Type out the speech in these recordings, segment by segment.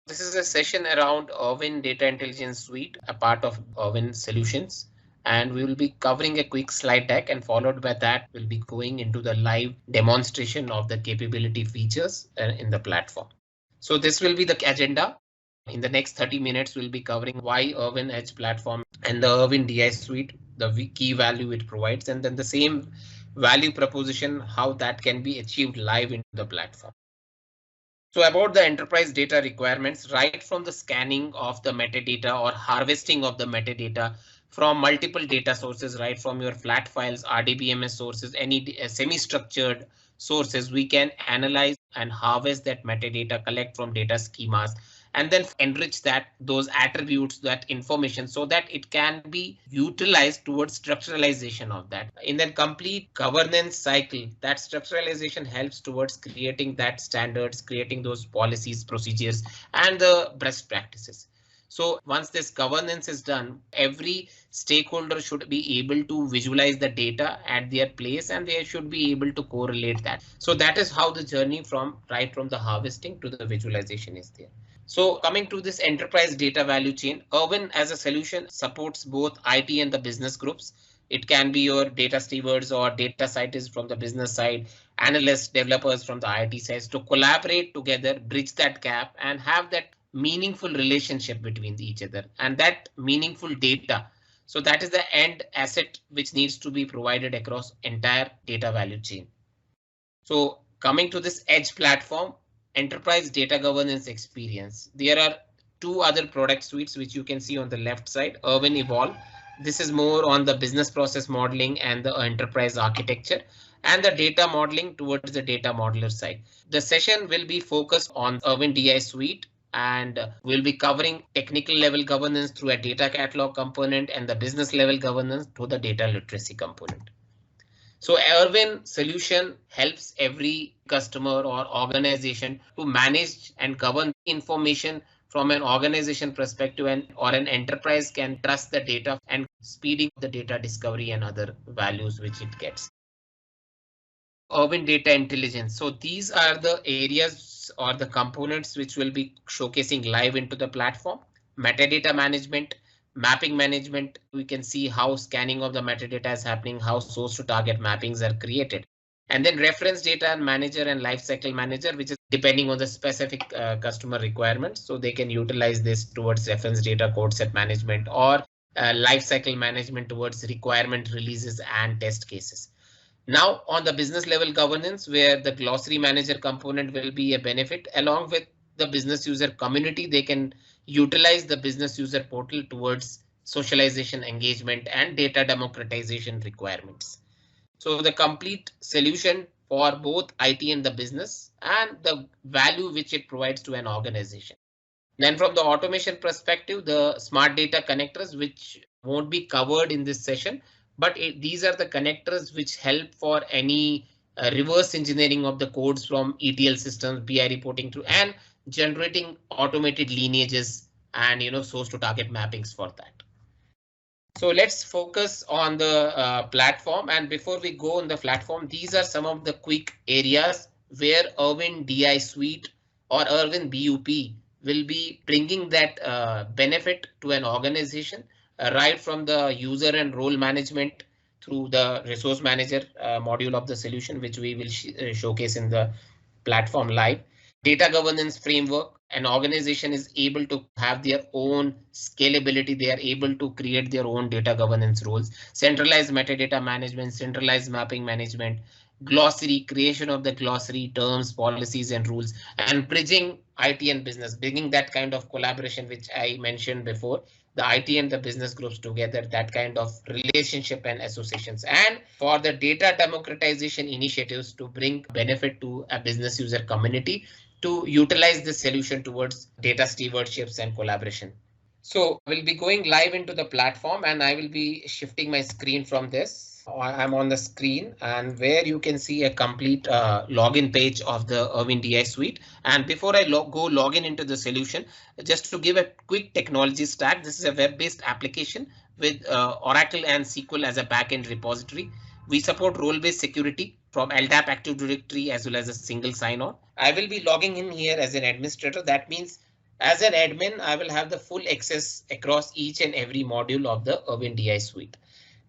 This is a session around Irwin Data Intelligence Suite, a part of Irwin Solutions. And we will be covering a quick slide deck, and followed by that we'll be going into the live demonstration of the capability features in the platform. So this will be the agenda. In the next 30 minutes, we'll be covering why Irwin Edge platform and the Irwin DI suite, the key value it provides, and then the same value proposition, how that can be achieved live in the platform. So about the enterprise data requirements, right from the scanning of the metadata or harvesting of the metadata from multiple data sources, right from your flat files, RDBMS sources, any semi-structured sources, we can analyze and harvest that metadata, collect from data schemas, and then enrich that those attributes, that information, so that it can be utilized towards structuralization of that. In that complete governance cycle, that structuralization helps towards creating that standards, creating those policies, procedures, and the best practices. So once this governance is done, every stakeholder should be able to visualize the data at their place, and they should be able to correlate that. So that is how the journey from right from the harvesting to the visualization is there. So coming to this enterprise data value chain, Irwin as a solution supports both IT and the business groups. It can be your data stewards or data scientists from the business side, analysts, developers from the IT side, to collaborate together, bridge that gap, and have that meaningful relationship between each other and that meaningful data. So that is the end asset which needs to be provided across entire data value chain. So coming to this edge platform, enterprise data governance experience, there are two other product suites which you can see on the left side. Irwin Evolve. This is more on the business process modeling and the enterprise architecture, and the data modeling towards the data modeler side. The session will be focused on Irwin DI suite, and we'll be covering technical level governance through a data catalog component and the business level governance through the data literacy component. So Irwin solution helps every customer or organization to manage and govern information from an organization perspective, and or an enterprise can trust the data and speeding the data discovery and other values which it gets. Urban data intelligence. So these are the areas or the components which will be showcasing live into the platform. Metadata management, mapping management. We can see how scanning of the metadata is happening, how source to target mappings are created. And then reference data manager and lifecycle manager, which is depending on the specific customer requirements. So they can utilize this towards reference data code set management, or lifecycle management towards requirement releases and test cases. Now on the business level governance, where the glossary manager component will be a benefit along with the business user community, they can utilize the business user portal towards socialization, engagement, and data democratization requirements. So the complete solution for both IT and the business, and the value which it provides to an organization. Then from the automation perspective, the smart data connectors, which won't be covered in this session, but these are the connectors which help for any reverse engineering of the codes from ETL systems, BI reporting to, and generating automated lineages and source to target mappings for that. So let's focus on the platform. And before we go on the platform, these are some of the quick areas where Irwin DI Suite or Irwin BUP will be bringing that benefit to an organization, right from the user and role management through the resource manager module of the solution, which we will showcase in the platform live. Data governance framework, an organization is able to have their own scalability. They are able to create their own data governance rules, centralized metadata management, centralized mapping management, glossary, creation of the glossary, terms, policies, and rules, and bridging IT and business, bringing that kind of collaboration which I mentioned before, the IT and the business groups together, that kind of relationship and associations, and for the data democratization initiatives to bring benefit to a business user community to utilize this solution towards data stewardships and collaboration. So we'll be going live into the platform, and I will be shifting my screen from this. I'm on the screen, and where you can see a complete login page of the Irwin DI suite. And before I go login into the solution, just to give a quick technology stack, this is a web-based application with Oracle and SQL as a backend repository. We support role-based security from LDAP Active Directory as well as a single sign-on. I will be logging in here as an administrator. That means As an admin, I will have the full access across each and every module of the Irwin DI suite.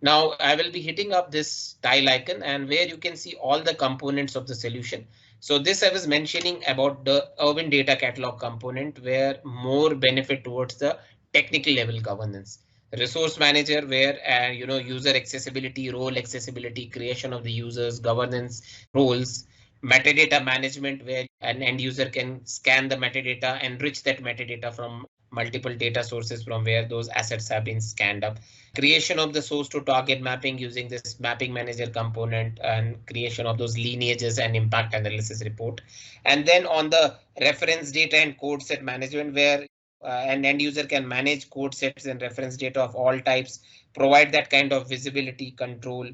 Now I will be hitting up this tile icon and where you can see all the components of the solution. So this I was mentioning about the Irwin data catalog component where more benefit towards the technical level governance. Resource manager where user accessibility, role accessibility, creation of the users, governance, roles, metadata management where an end user can scan the metadata, enrich that metadata from multiple data sources from where those assets have been scanned up. Creation of the source to target mapping using this mapping manager component and creation of those lineages and impact analysis report. And then on the reference data and code set management where an end user can manage code sets and reference data of all types, provide that kind of visibility control,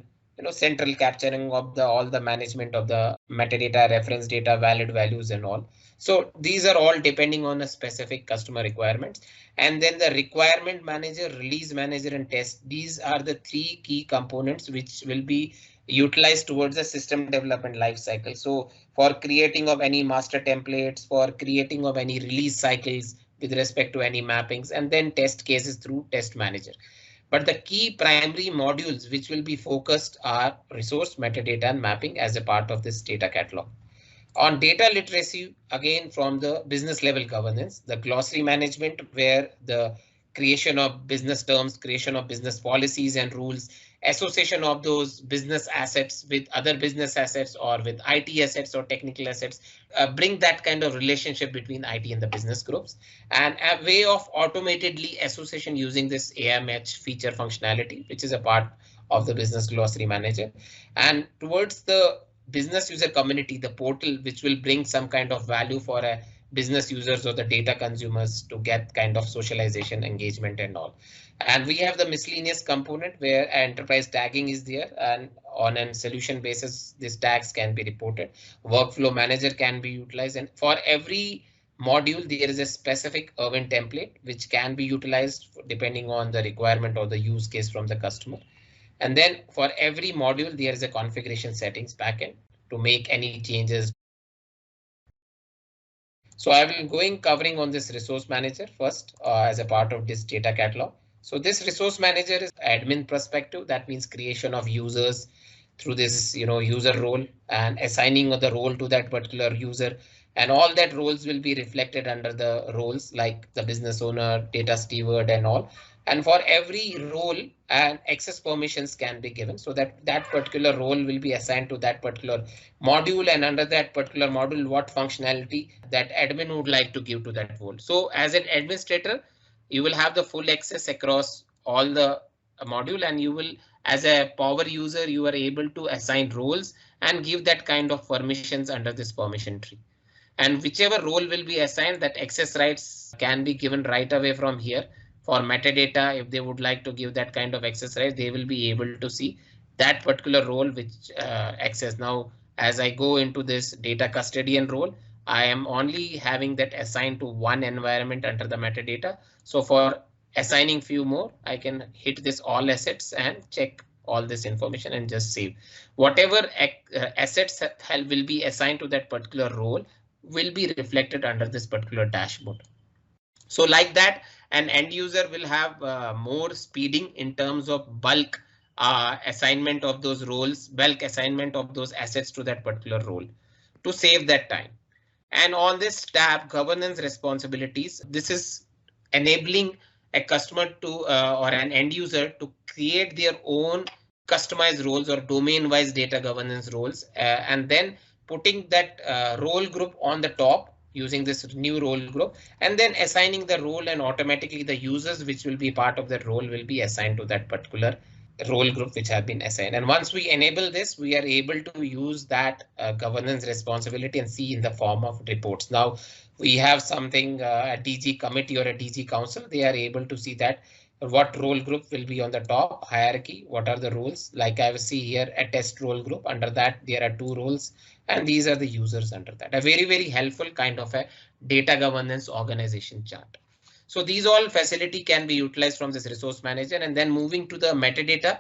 central capturing of the all the management of the metadata, reference data, valid values and all. So these are all depending on a specific customer requirements. And then the requirement manager, release manager and test. These are the three key components which will be utilized towards the system development life cycle. So for creating of any master templates, for creating of any release cycles with respect to any mappings, and then test cases through test manager. But the key primary modules which will be focused are resource, metadata and mapping as a part of this data catalog. On data literacy, again from the business level governance, the glossary management where the creation of business terms, creation of business policies and rules, association of those business assets with other business assets or with IT assets or technical assets, bring that kind of relationship between IT and the business groups, and a way of automatedly association using this AMH feature functionality, which is a part of the business glossary manager. And towards the business user community, the portal which will bring some kind of value for a business users or the data consumers to get kind of socialization, engagement and all. And we have the miscellaneous component where enterprise tagging is there, and on a solution basis, these tags can be reported. Workflow manager can be utilized, and for every module, there is a specific Irwin template which can be utilized depending on the requirement or the use case from the customer. And then for every module, there is a configuration settings backend to make any changes. So I will going covering on this resource manager first as a part of this data catalog. So this resource manager is admin perspective. That means creation of users through this, user role and assigning of the role to that particular user. And all that roles will be reflected under the roles like the business owner, data steward and all. And for every role, and access permissions can be given so that that particular role will be assigned to that particular module, and under that particular module, what functionality that admin would like to give to that role. So as an administrator, you will have the full access across all the module, and you will, as a power user, you are able to assign roles and give that kind of permissions under this permission tree. And whichever role will be assigned, that access rights can be given right away from here. For metadata, if they would like to give that kind of access rights, they will be able to see that particular role which access. Now, as I go into this data custodian role, I am only having that assigned to one environment under the metadata. So for assigning few more, I can hit this all assets and check all this information and just save. Whatever assets will be assigned to that particular role will be reflected under this particular dashboard. So like that, an end user will have more speeding in terms of bulk assignment of those roles, bulk assignment of those assets to that particular role to save that time. And on this tab, governance responsibilities, this is enabling a customer to or an end user to create their own customized roles or domain wise data governance roles, and then putting that role group on the top using this new role group, and then assigning the role, and automatically the users which will be part of that role will be assigned to that particular role group which have been assigned. And once we enable this, we are able to use that governance responsibility and see in the form of reports. Now we have something a DG committee or a DG council. They are able to see that what role group will be on the top hierarchy, what are the roles. Like I will see here a test role group, under that there are two roles, and these are the users under that. A very helpful kind of a data governance organization chart. So these all facility can be utilized from this resource manager. And then moving to the metadata,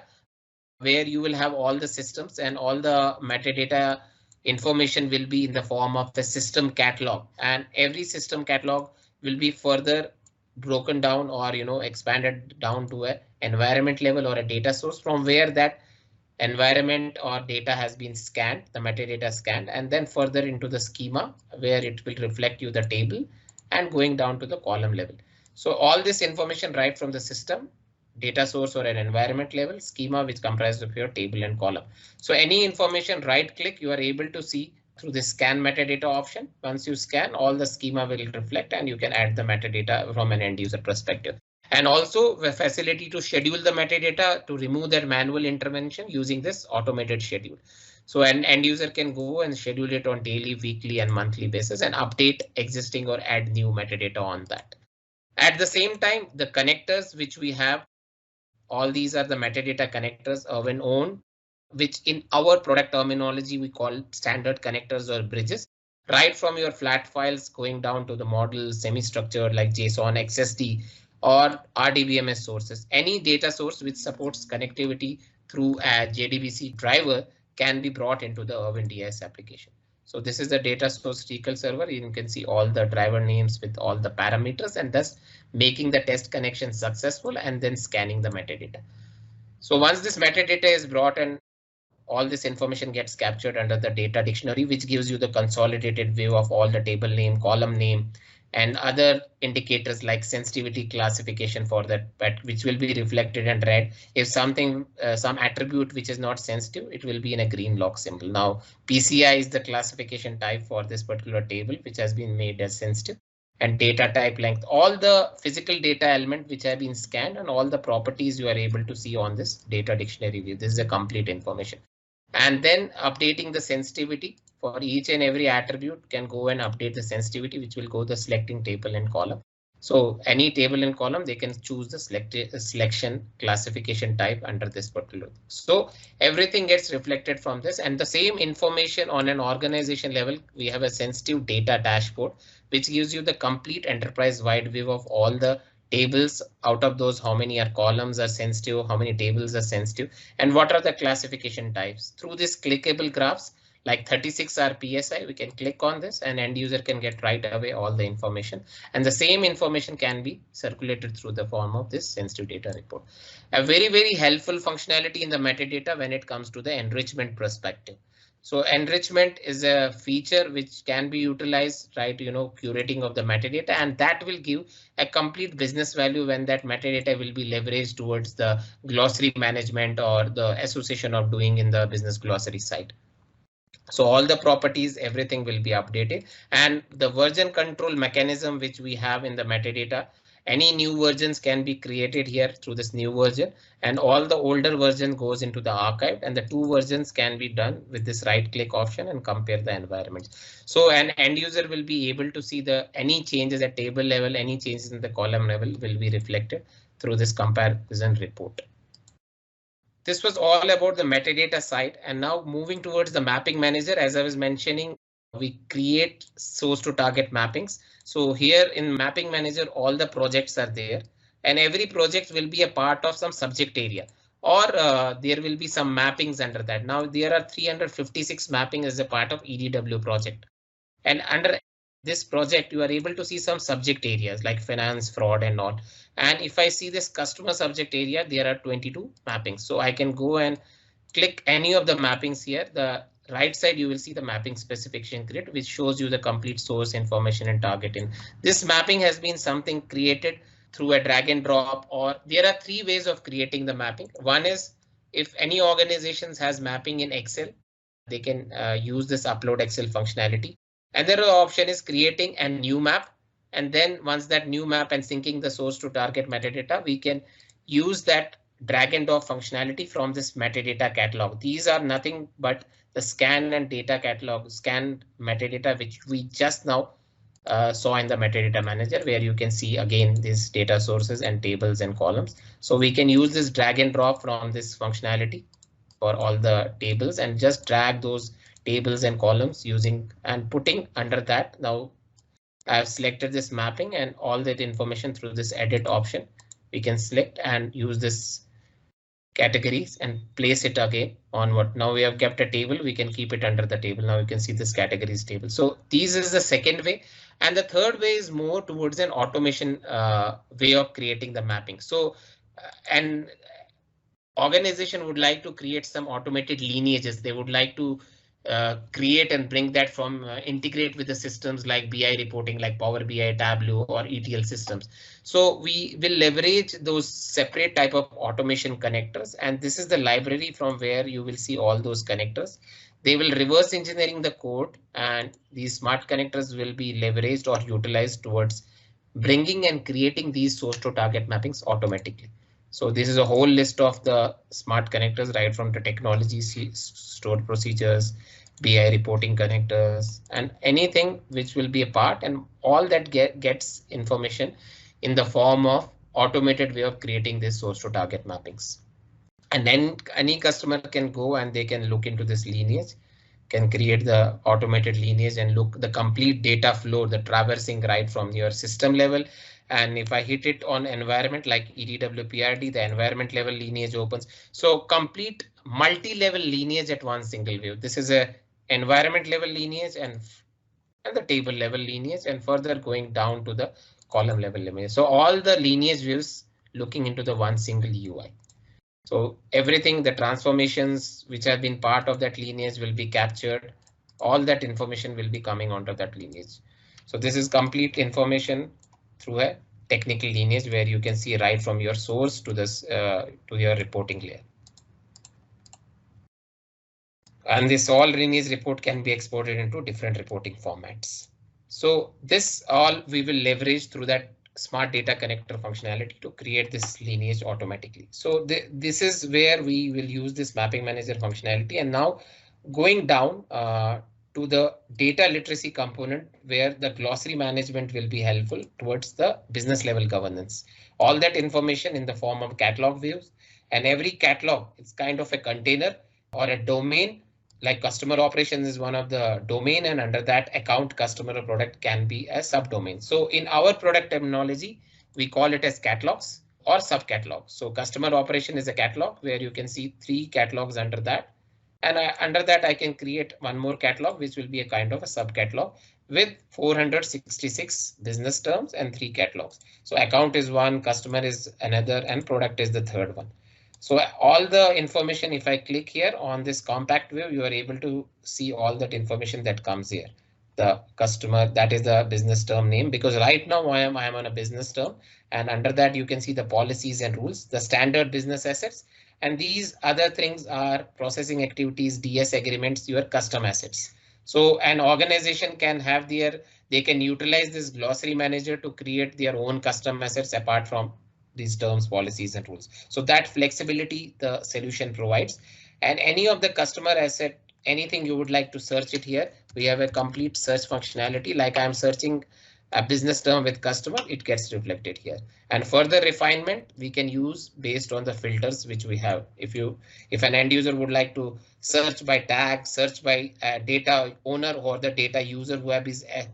where you will have all the systems, and all the metadata information will be in the form of the system catalog, and every system catalog will be further broken down or expanded down to a environment level or a data source from where that environment or data has been scanned, the metadata scanned, and then further into the schema where it will reflect you the table and going down to the column level. So all this information right from the system, data source or an environment level, schema which comprises of your table and column. So any information, right click, you are able to see through the scan metadata option. Once you scan, all the schema will reflect and you can add the metadata from an end user perspective. And also the facility to schedule the metadata to remove that manual intervention using this automated schedule. So an end user can go and schedule it on daily, weekly and monthly basis and update existing or add new metadata on that. At the same time, the connectors which we have, all these are the metadata connectors Irwin own, which in our product terminology we call standard connectors or bridges. Right from your flat files going down to the model semi-structured like JSON, XSD or RDBMS sources. Any data source which supports connectivity through a JDBC driver can be brought into the Irwin DIS application. So this is the data source SQL server. You can see all the driver names with all the parameters and thus making the test connection successful and then scanning the metadata. So once this metadata is brought and all this information gets captured under the data dictionary, which gives you the consolidated view of all the table name, column name, and other indicators like sensitivity classification for that, which will be reflected and read. If something, some attribute which is not sensitive, it will be in a green log symbol. Now, PCI is the classification type for this particular table, which has been made as sensitive. And data type length, all the physical data element which have been scanned and all the properties you are able to see on this data dictionary view. This is a complete information. And then updating the sensitivity for each and every attribute can go and update the sensitivity, which will go the selecting table and column. So any table and column, they can choose the selection classification type under this particular. So everything gets reflected from this and the same information on an organization level. We have a sensitive data dashboard, which gives you the complete enterprise wide view of all the tables. Out of those, how many are columns are sensitive, how many tables are sensitive, and what are the classification types. Through this clickable graphs, like 36 are PSI, we can click on this and end user can get right away all the information. And the same information can be circulated through the form of this sensitive data report. A very, very helpful functionality in the metadata when it comes to the enrichment perspective. So enrichment is a feature which can be utilized, right? Curating of the metadata, and that will give a complete business value when that metadata will be leveraged towards the glossary management or the association of doing in the business glossary side. So all the properties, everything will be updated, and the version control mechanism which we have in the metadata. Any new versions can be created here through this new version, and all the older version goes into the archive, and the two versions can be done with this right click option and compare the environments. So an end user will be able to see the any changes at table level, any changes in the column level will be reflected through this comparison report. This was all about the metadata side, and now moving towards the mapping manager. As I was mentioning, we create source to target mappings. So here in mapping manager, all the projects are there and every project will be a part of some subject area, or there will be some mappings under that. Now there are 356 mapping as a part of EDW project, and under this project, you are able to see some subject areas like finance, fraud and all. And if I see this customer subject area, there are 22 mappings. So I can go and click any of the mappings here. The right side, you will see the mapping specification grid, which shows you the complete source information and targeting. This mapping has been something created through a drag and drop, or there are three ways of creating the mapping. One is if any organizations has mapping in Excel, they can use this upload Excel functionality. And the other option is creating a new map. And then once that new map and syncing the source to target metadata, we can use that drag and drop functionality from this metadata catalog. These are nothing but the scan and data catalog, scan metadata, which we just now saw in the metadata manager, where you can see again these data sources and tables and columns. So we can use this drag and drop from this functionality for all the tables and just drag those tables and columns using and putting under that. Now I've selected this mapping and all that information through this edit option. We can select and use this categories and place it again on what now we have kept a table, we can keep it under the table. Now you can see this categories table. So these is the second way. And the third way is more towards an automation way of creating the mapping. So and organization would like to create some automated lineages. They would like to create and bring that from integrate with the systems like BI reporting, like Power BI, Tableau, or ETL systems. So we will leverage those separate type of automation connectors. And this is the library from where you will see all those connectors. They will reverse engineering the code, and these smart connectors will be leveraged or utilized towards bringing and creating these source to target mappings automatically. So this is a whole list of the smart connectors, right from the technology, stored procedures, BI reporting connectors, and anything which will be a part, and all that gets information in the form of automated way of creating this source to target mappings. And then any customer can go and they can look into this lineage, can create the automated lineage and look the complete data flow, the traversing right from your system level. And if I hit it on environment like EDW PRD, the environment level lineage opens. So complete multi-level lineage at one single view. This is a environment level lineage and the table level lineage, and further going down to the column level lineage. So all the lineage views looking into the one single UI. So everything, the transformations which have been part of that lineage will be captured. All that information will be coming onto that lineage. So this is complete information through a technical lineage where you can see right from your source to this to your reporting layer. And this all lineage report can be exported into different reporting formats. So this all we will leverage through that smart data connector functionality to create this lineage automatically. So this is where we will use this mapping manager functionality. And now going down to the data literacy component, where the glossary management will be helpful towards the business level governance. All that information in the form of catalog views, and every catalog is kind of a container or a domain. Like customer operations is one of the domain, and under that account customer or product can be a subdomain. So in our product terminology, we call it as catalogs or subcatalogs. So customer operation is a catalog where you can see 3 catalogs under that. And under that, I can create one more catalog, which will be a kind of a subcatalog with 466 business terms and 3 catalogs. So account is one, customer is another, and product is the third one. So all the information, if I click here on this compact view, you are able to see all that information that comes here. The customer, that is the business term name, because right now I am on a business term, and under that you can see the policies and rules, the standard business assets, and these other things are processing activities, DS agreements, your custom assets. So an organization can have they can utilize this glossary manager to create their own custom assets apart from these terms, policies and rules. So that flexibility the solution provides. And any of the customer asset, anything you would like to search it here, we have a complete search functionality. Like I'm searching a business term with customer, it gets reflected here. And further refinement we can use based on the filters which we have. If an end user would like to search by tag, search by data owner or the data user who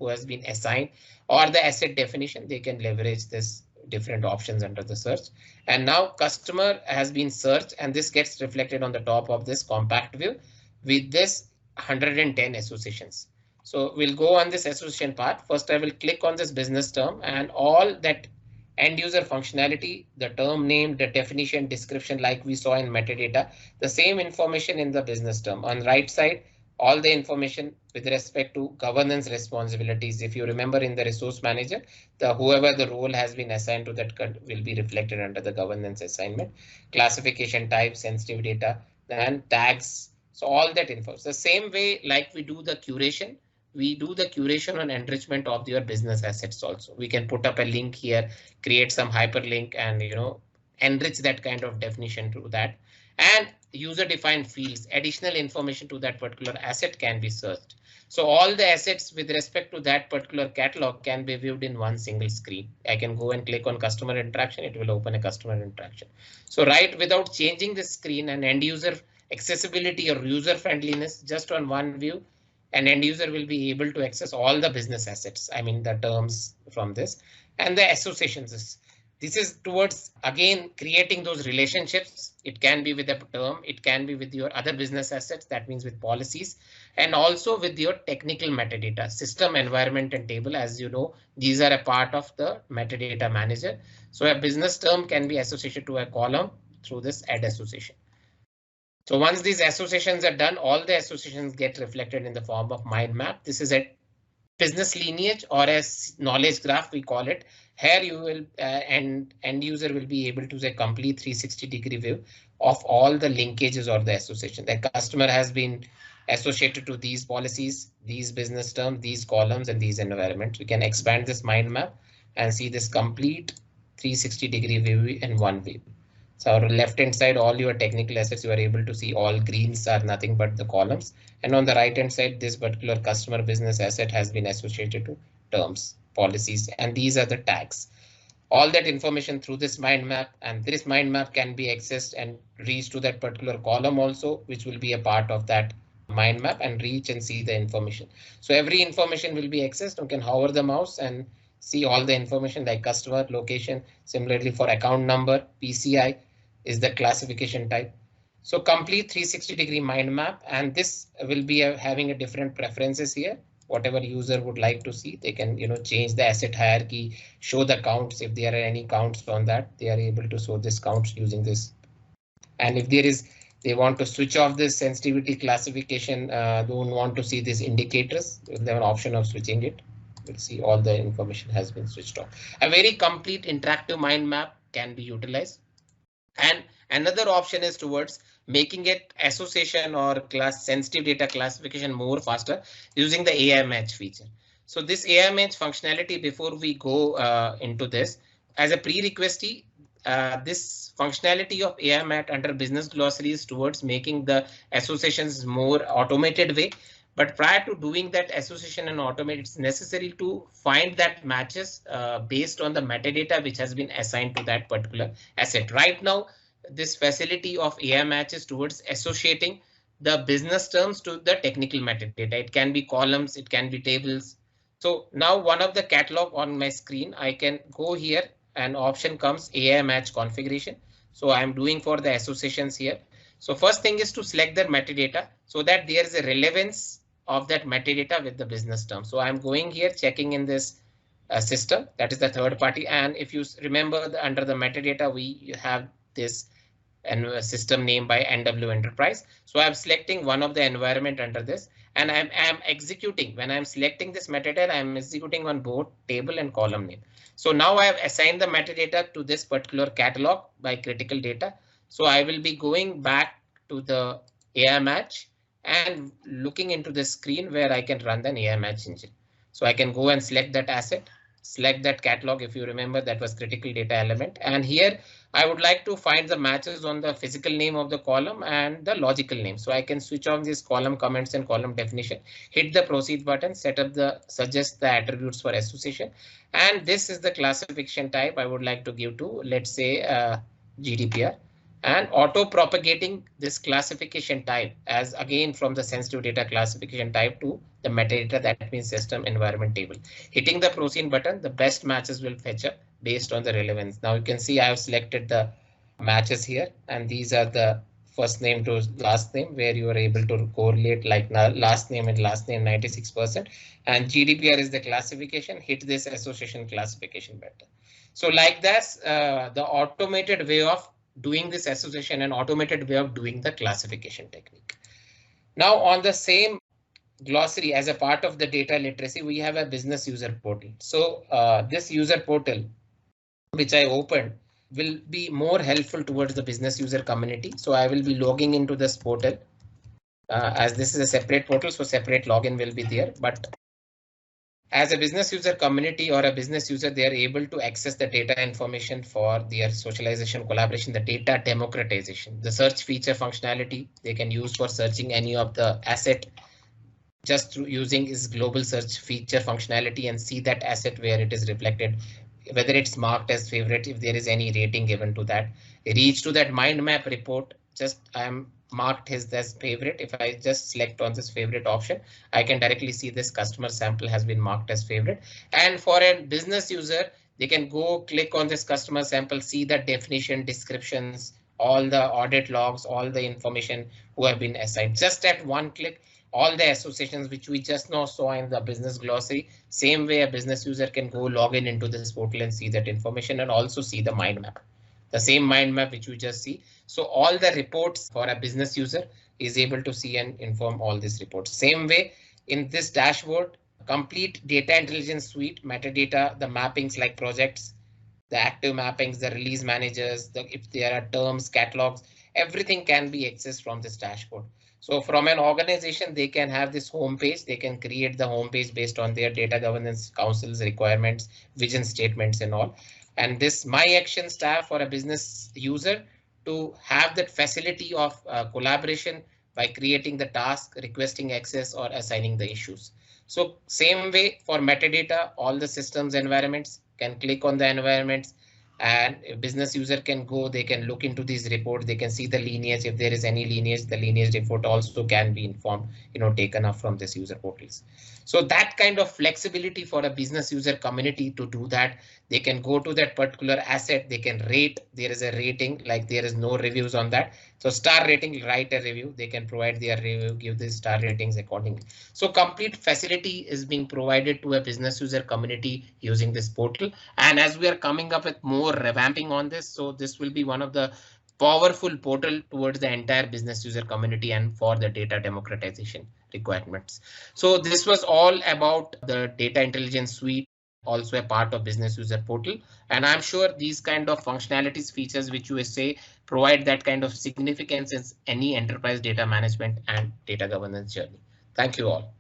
has been assigned, or the asset definition, they can leverage this different options under the search. And now customer has been searched, and this gets reflected on the top of this compact view with this 110 associations. So we'll go on this association part. First, I will click on this business term, and all that end user functionality, the term name, the definition, description, like we saw in metadata, the same information in the business term. On right side, all the information with respect to governance responsibilities. If you remember in the resource manager, whoever the role has been assigned to that will be reflected under the governance assignment, classification type, sensitive data, and tags. So all that info. So the same way like we do the curation, we do the curation and enrichment of your business assets also. We can put up a link here, create some hyperlink, and enrich that kind of definition to that. And user defined fields, additional information to that particular asset can be searched. So all the assets with respect to that particular catalog can be viewed in one single screen. I can go and click on customer interaction. It will open a customer interaction. So right, without changing the screen and end user accessibility or user friendliness, just on one view, an end user will be able to access all the business assets. I mean the terms from this and the associations. This is towards again creating those relationships. It can be with a term, it can be with your other business assets, that means with policies, and also with your technical metadata, system, environment, and table. As you know, these are a part of the metadata manager. So a business term can be associated to a column through this add association. So once these associations are done, all the associations get reflected in the form of mind map. This is a business lineage or a knowledge graph, we call it. Here you will and end user will be able to say complete 360-degree view of all the linkages or the association. The customer has been associated to these policies, these business terms, these columns, and these environments. We can expand this mind map and see this complete 360-degree view in one view. So our left hand side, all your technical assets, you are able to see all greens are nothing but the columns. And on the right hand side, this particular customer business asset has been associated to terms, policies, and these are the tags. All that information through this mind map, and this mind map can be accessed and reach to that particular column also, which will be a part of that mind map, and reach and see the information. So every information will be accessed. You can hover the mouse and see all the information like customer, location. Similarly for account number, PCI is the classification type. So complete 360-degree mind map, and this will be having a different preferences here. Whatever user would like to see, they can change the asset hierarchy, show the counts. If there are any counts on that, they are able to show this counts using this. And if there is, they want to switch off this sensitivity classification, don't want to see these indicators, they have an option of switching it. We'll see all the information has been switched off. A very complete interactive mind map can be utilized. And another option is towards making it association or class sensitive data classification more faster using the AI match feature. So this AI match functionality, before we go into this, as a prerequisite, this functionality of AI match under business glossary is towards making the associations more automated way. But prior to doing that association and automate, it's necessary to find that matches based on the metadata which has been assigned to that particular asset. Right now, this facility of AI matches towards associating the business terms to the technical metadata. It can be columns, it can be tables. So now one of the catalog on my screen, I can go here and option comes AI match configuration. So I'm doing for the associations here. So first thing is to select the metadata so that there is a relevance of that metadata with the business term. So I'm going here, checking in this system, that is the third party. And if you remember under the metadata, we have this and system name by NW Enterprise. So I'm selecting one of the environment under this, and I'm executing. When I'm selecting this metadata, I'm executing on both table and column name. So now I have assigned the metadata to this particular catalog by critical data. So I will be going back to the AI match and looking into the screen where I can run the AI match engine. So I can go and select that asset, select that catalog. If you remember, that was critical data element. And here I would like to find the matches on the physical name of the column and the logical name. So I can switch on these column comments and column definition, hit the proceed button, set up the suggest the attributes for association. And this is the classification type I would like to give to, let's say, GDPR. And auto propagating this classification type as again from the sensitive data classification type to the metadata, that means system environment table. Hitting the proceed button, the best matches will fetch up based on the relevance. Now you can see I have selected the matches here, and these are the first name to last name where you are able to correlate like last name and last name 96%. And GDPR is the classification. Hit this association classification button. So like this, the automated way of doing this association and automated way of doing the classification technique. Now on the same glossary, as a part of the data literacy, we have a business user portal. So this user portal, which I opened, will be more helpful towards the business user community. So I will be logging into this portal as this is a separate portal, so separate login will be there. But as a business user community or a business user, they are able to access the data information for their socialization, collaboration, the data democratization, the search feature functionality they can use for searching any of the asset just through using is global search feature functionality and see that asset where it is reflected, whether it's marked as favorite, if there is any rating given to that. Reach to that mind map report, just I am marked his as favorite. If I just select on this favorite option, I can directly see this customer sample has been marked as favorite. And for a business user, They can go click on this customer sample, see the definition, descriptions, all the audit logs, all the information who have been assigned. Just at one click, all the associations which we just now saw in the business glossary. Same way a business user can go log in into this portal and see that information and also see the mind map. The same mind map which we just see. So all the reports for a business user is able to see and inform all these reports. Same way in this dashboard, complete data intelligence suite, metadata, the mappings like projects, the active mappings, the release managers, if there are terms, catalogs, everything can be accessed from this dashboard. So from an organization, they can have this home page. They can create the home page based on their data governance council's requirements, vision statements and all. And this my actions tab for a business user to have that facility of collaboration by creating the task, requesting access or assigning the issues. So same way for metadata, all the systems environments can click on the environments and a business user can go, they can look into these reports, they can see the lineage. If there is any lineage, the lineage report also can be informed, taken up from this user portals. So that kind of flexibility for a business user community to do that, they can go to that particular asset, they can rate, there is a rating, like there is no reviews on that. So star rating, write a review, they can provide their review, give the star ratings accordingly. So complete facility is being provided to a business user community using this portal. And as we are coming up with more revamping on this, so this will be one of the powerful portal towards the entire business user community and for the data democratization requirements. So this was all about the data intelligence suite, also a part of business user portal. And I'm sure these kind of functionalities, features which you say provide that kind of significance in any enterprise data management and data governance journey. Thank you all.